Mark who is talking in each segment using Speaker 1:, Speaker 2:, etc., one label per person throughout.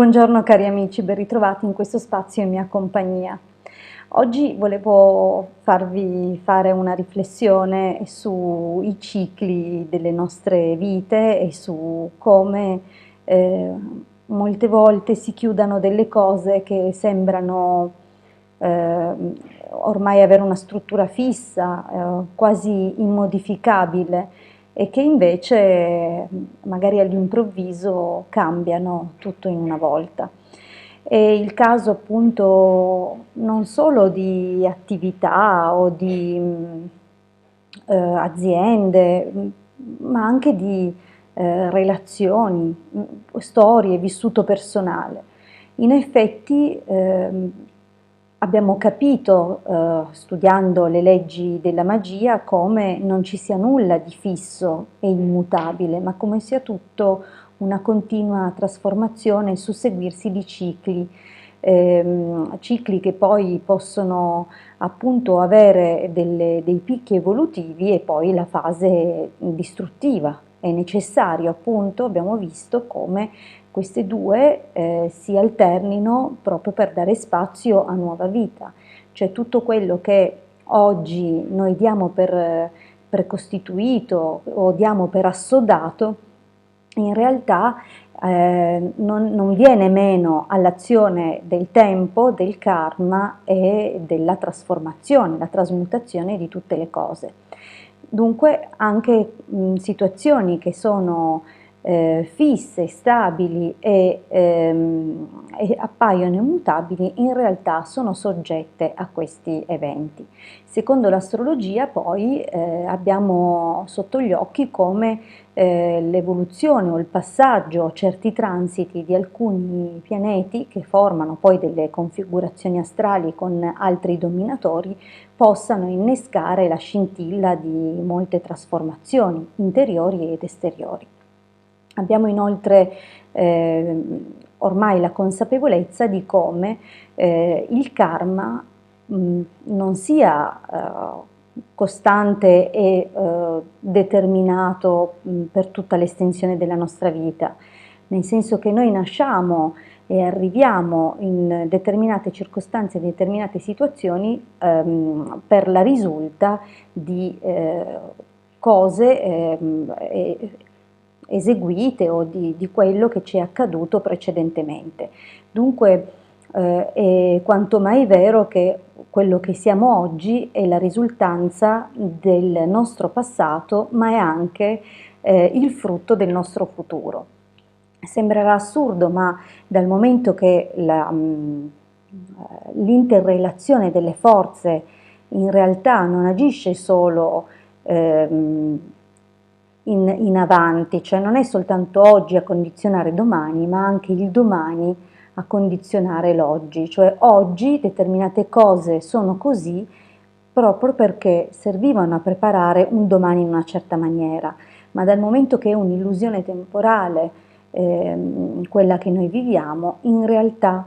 Speaker 1: Buongiorno cari amici, ben ritrovati in questo spazio in mia compagnia. Oggi volevo farvi fare una riflessione sui cicli delle nostre vite e su come eh, molte volte si chiudano delle cose che sembrano eh, ormai avere una struttura fissa, quasi immodificabile e che invece magari all'improvviso cambiano tutto in una volta. È il caso appunto non solo di attività o di aziende, ma anche di relazioni, storie, vissuto personale. In effetti abbiamo capito, studiando le leggi della magia, come non ci sia nulla di fisso e immutabile, ma come sia tutto una continua trasformazione e susseguirsi di cicli, cicli che poi possono appunto avere dei picchi evolutivi e poi la fase distruttiva. È necessario appunto, abbiamo visto come queste due si alternino proprio per dare spazio a nuova vita, cioè tutto quello che oggi noi diamo per precostituito o diamo per assodato, in realtà non viene meno all'azione del tempo, del karma e della trasformazione, la trasmutazione di tutte le cose. Dunque anche situazioni che sono fisse, stabili e appaiono immutabili, in realtà sono soggette a questi eventi. Secondo l'astrologia poi abbiamo sotto gli occhi come l'evoluzione o il passaggio, certi transiti di alcuni pianeti che formano poi delle configurazioni astrali con altri dominatori possano innescare la scintilla di molte trasformazioni interiori ed esteriori. Abbiamo inoltre ormai la consapevolezza di come il karma non sia costante e determinato per tutta l'estensione della nostra vita, nel senso che noi nasciamo e arriviamo in determinate circostanze, in determinate situazioni per la risulta di cose eseguite o di quello che ci è accaduto precedentemente. Dunque è quanto mai vero che quello che siamo oggi è la risultanza del nostro passato, ma è anche il frutto del nostro futuro. Sembrerà assurdo, ma dal momento che l'interrelazione delle forze in realtà non agisce solo in avanti, cioè non è soltanto oggi a condizionare domani, ma anche il domani a condizionare l'oggi, cioè oggi determinate cose sono così proprio perché servivano a preparare un domani in una certa maniera, ma dal momento che è un'illusione temporale quella che noi viviamo, in realtà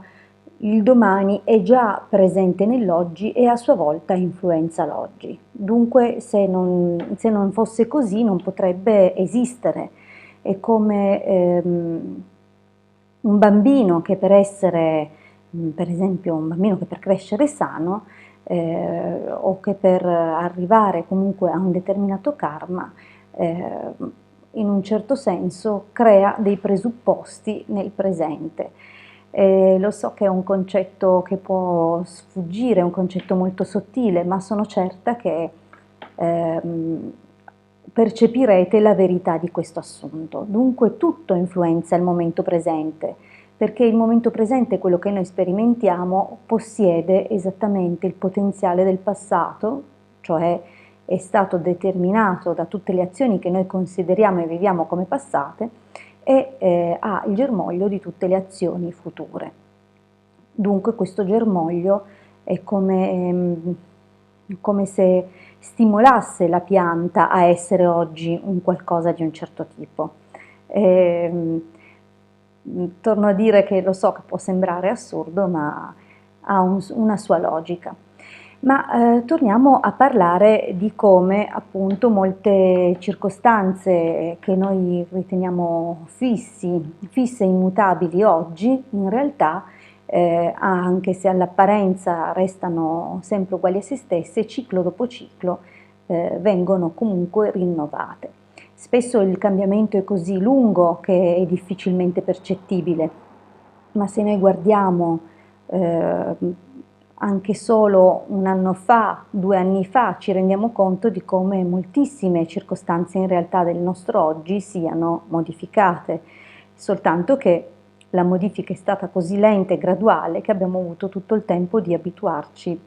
Speaker 1: il domani è già presente nell'oggi e a sua volta influenza l'oggi. Dunque se non fosse così non potrebbe esistere. È come un bambino che per essere, per esempio un bambino che per crescere sano o che per arrivare comunque a un determinato karma, in un certo senso crea dei presupposti nel presente. Lo so che è un concetto che può sfuggire, è un concetto molto sottile, ma sono certa che percepirete la verità di questo assunto. Dunque tutto influenza il momento presente, perché il momento presente, quello che noi sperimentiamo, possiede esattamente il potenziale del passato, cioè è stato determinato da tutte le azioni che noi consideriamo e viviamo come passate e ha il germoglio di tutte le azioni future. Dunque questo germoglio è come se stimolasse la pianta a essere oggi un qualcosa di un certo tipo. Torno a dire che lo so che può sembrare assurdo, ma ha una sua logica. Ma torniamo a parlare di come appunto molte circostanze che noi riteniamo fisse e immutabili oggi, in realtà, anche se all'apparenza restano sempre uguali a se stesse, ciclo dopo ciclo vengono comunque rinnovate. Spesso il cambiamento è così lungo che è difficilmente percettibile, ma se noi guardiamo eh, anche solo un anno fa, 2 anni fa, ci rendiamo conto di come moltissime circostanze in realtà del nostro oggi siano modificate, soltanto che la modifica è stata così lenta e graduale che abbiamo avuto tutto il tempo di abituarci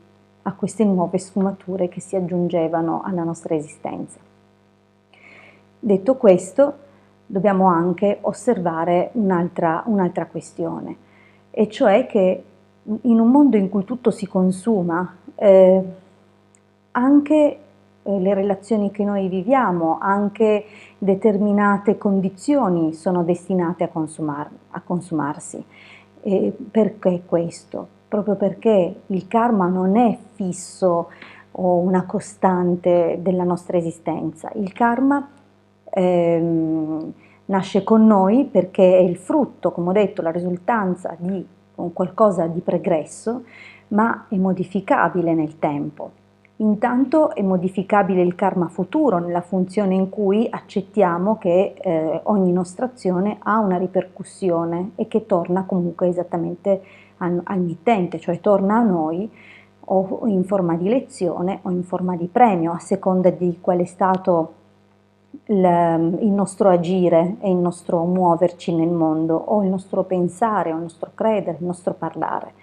Speaker 1: a queste nuove sfumature che si aggiungevano alla nostra esistenza. Detto questo, dobbiamo anche osservare un'altra questione, e cioè che in un mondo in cui tutto si consuma, anche le relazioni che noi viviamo, anche determinate condizioni sono destinate a consumarsi. E perché questo? Proprio perché il karma non è fisso o una costante della nostra esistenza. Il karma nasce con noi perché è il frutto, come ho detto, la risultanza di un qualcosa di pregresso, ma è modificabile nel tempo. Intanto è modificabile il karma futuro nella funzione in cui accettiamo che ogni nostra azione ha una ripercussione e che torna comunque esattamente al mittente, cioè torna a noi o in forma di lezione o in forma di premio, a seconda di qual è stato il nostro agire e il nostro muoverci nel mondo, o il nostro pensare, o il nostro credere, il nostro parlare.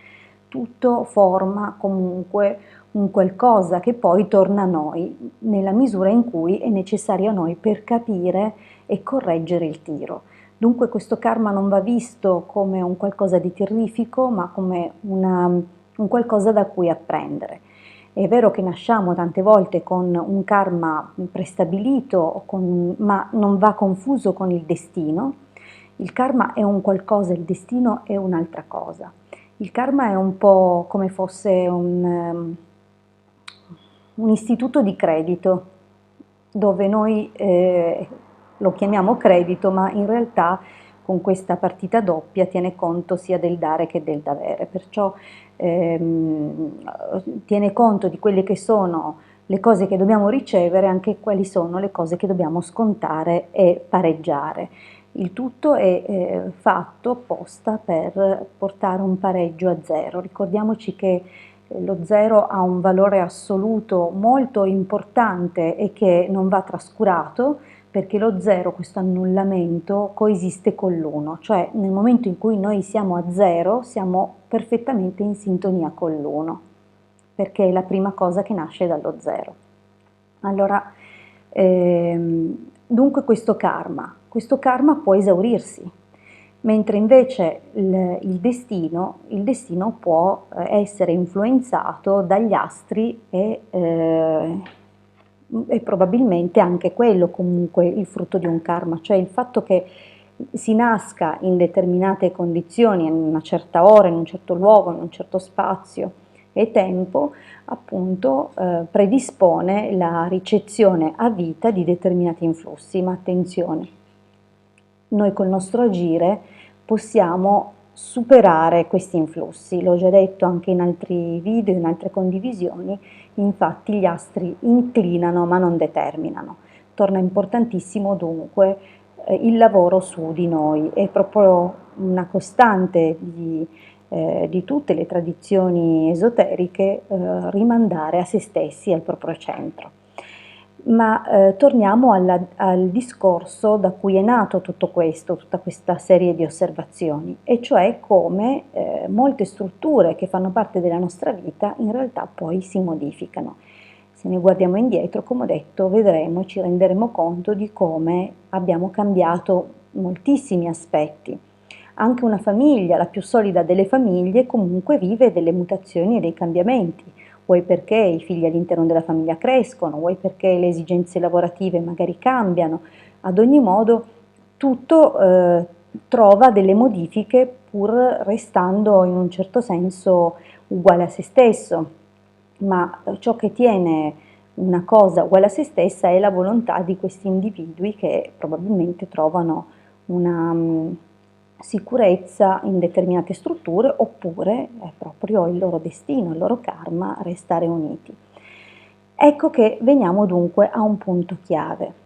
Speaker 1: Tutto forma comunque un qualcosa che poi torna a noi nella misura in cui è necessario a noi per capire e correggere il tiro. Dunque questo karma non va visto come un qualcosa di terrifico, ma come un qualcosa da cui apprendere. È vero che nasciamo tante volte con un karma prestabilito, ma non va confuso con il destino. Il karma è un qualcosa, il destino è un'altra cosa. Il karma è un po' come fosse un istituto di credito, dove noi lo chiamiamo credito, ma in realtà con questa partita doppia tiene conto sia del dare che del davere, perciò tiene conto di quelle che sono le cose che dobbiamo ricevere, anche quali sono le cose che dobbiamo scontare e pareggiare. Il tutto è fatto apposta per portare un pareggio a zero. Ricordiamoci che lo zero ha un valore assoluto molto importante e che non va trascurato, perché lo zero, questo annullamento, coesiste con l'uno, cioè nel momento in cui noi siamo a zero siamo perfettamente in sintonia con l'uno, perché è la prima cosa che nasce dallo zero. Allora, dunque questo karma può esaurirsi, mentre invece il destino può essere influenzato dagli astri e probabilmente anche quello comunque il frutto di un karma, cioè il fatto che si nasca in determinate condizioni, in una certa ora, in un certo luogo, in un certo spazio e tempo, appunto predispone la ricezione a vita di determinati influssi, ma attenzione, noi col nostro agire possiamo superare questi influssi, l'ho già detto anche in altri video, in altre condivisioni, infatti gli astri inclinano ma non determinano. Torna importantissimo dunque il lavoro su di noi, è proprio una costante di tutte le tradizioni esoteriche rimandare a se stessi e al proprio centro. Ma torniamo al discorso da cui è nato tutto questo, tutta questa serie di osservazioni, e cioè come molte strutture che fanno parte della nostra vita in realtà poi si modificano. Se ne guardiamo indietro, come ho detto, vedremo e ci renderemo conto di come abbiamo cambiato moltissimi aspetti. Anche una famiglia, la più solida delle famiglie, comunque vive delle mutazioni e dei cambiamenti, vuoi perché i figli all'interno della famiglia crescono, vuoi perché le esigenze lavorative magari cambiano, ad ogni modo tutto trova delle modifiche pur restando in un certo senso uguale a se stesso. ma ciò che tiene una cosa uguale a se stessa è la volontà di questi individui che probabilmente trovano una sicurezza in determinate strutture oppure è proprio il loro destino, il loro karma restare uniti. Ecco che veniamo dunque a un punto chiave.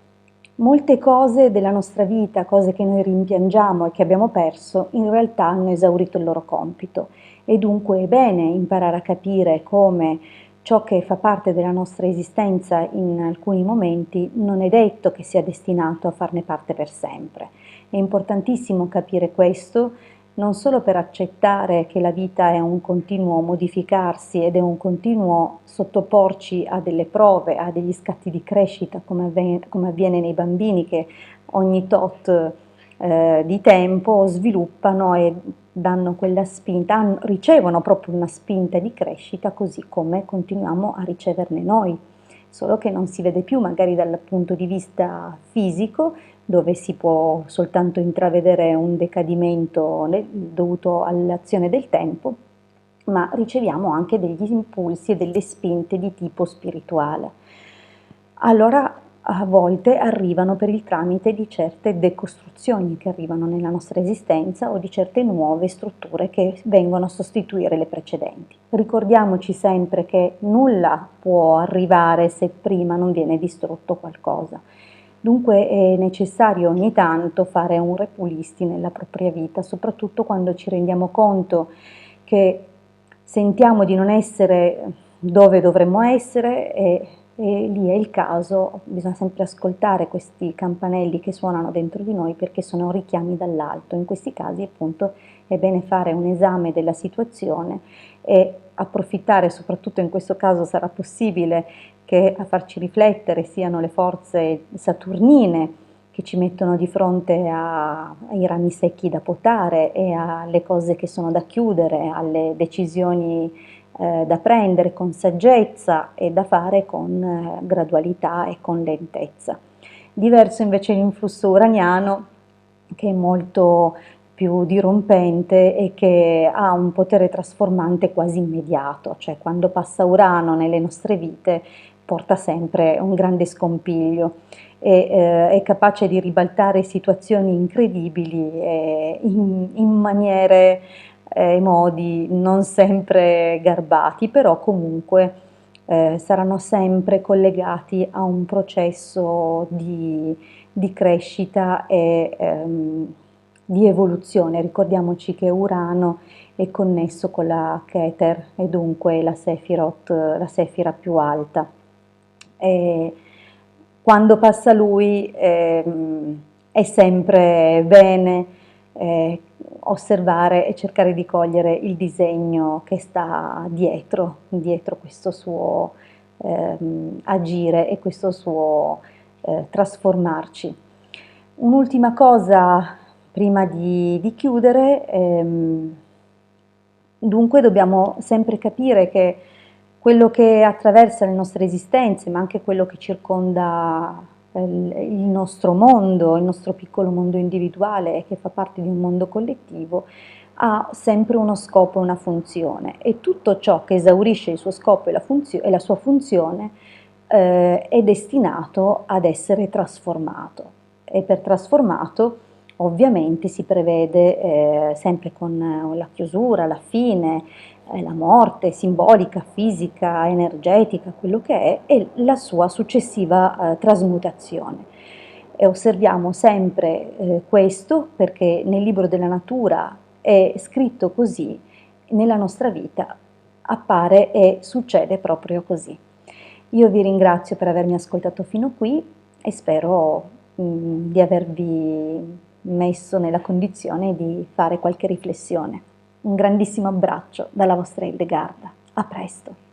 Speaker 1: Molte cose della nostra vita, cose che noi rimpiangiamo e che abbiamo perso, in realtà hanno esaurito il loro compito e dunque è bene imparare a capire come ciò che fa parte della nostra esistenza in alcuni momenti non è detto che sia destinato a farne parte per sempre. È importantissimo capire questo non solo per accettare che la vita è un continuo modificarsi ed è un continuo sottoporci a delle prove, a degli scatti di crescita, come avviene nei bambini che ogni tot di tempo sviluppano e danno quella spinta, ricevono proprio una spinta di crescita, così come continuiamo a riceverne noi, solo che non si vede più magari dal punto di vista fisico, dove si può soltanto intravedere un decadimento dovuto all'azione del tempo, ma riceviamo anche degli impulsi e delle spinte di tipo spirituale. Allora a volte arrivano per il tramite di certe decostruzioni che arrivano nella nostra esistenza o di certe nuove strutture che vengono a sostituire le precedenti. Ricordiamoci sempre che nulla può arrivare se prima non viene distrutto qualcosa. Dunque è necessario ogni tanto fare un repulisti nella propria vita, soprattutto quando ci rendiamo conto che sentiamo di non essere dove dovremmo essere e lì è il caso, bisogna sempre ascoltare questi campanelli che suonano dentro di noi perché sono richiami dall'alto. In questi casi appunto è bene fare un esame della situazione e approfittare, soprattutto in questo caso sarà possibile che a farci riflettere siano le forze saturnine che ci mettono di fronte ai rami secchi da potare e alle cose che sono da chiudere, alle decisioni da prendere con saggezza e da fare con gradualità e con lentezza. Diverso invece l'influsso uraniano, che è molto più dirompente e che ha un potere trasformante quasi immediato, cioè quando passa Urano nelle nostre vite porta sempre un grande scompiglio e è capace di ribaltare situazioni incredibili in maniere e modi non sempre garbati, però comunque saranno sempre collegati a un processo di crescita e di evoluzione. Ricordiamoci che Urano è connesso con la Keter e dunque la Sefirot, la Sefira più alta. E quando passa lui è sempre bene osservare e cercare di cogliere il disegno che sta dietro questo suo agire e questo suo trasformarci. Un'ultima cosa prima di chiudere, dunque dobbiamo sempre capire che quello che attraversa le nostre esistenze, ma anche quello che circonda il nostro mondo, il nostro piccolo mondo individuale e che fa parte di un mondo collettivo, ha sempre uno scopo e una funzione e tutto ciò che esaurisce il suo scopo e la sua funzione è destinato ad essere trasformato e per trasformato ovviamente si prevede sempre con la chiusura, la fine, la morte simbolica, fisica, energetica, quello che è, e la sua successiva trasmutazione. E osserviamo sempre questo perché nel libro della natura è scritto così, nella nostra vita appare e succede proprio così. Io vi ringrazio per avermi ascoltato fino qui e spero di avervi messo nella condizione di fare qualche riflessione. Un grandissimo abbraccio dalla vostra Hildegarda. A presto!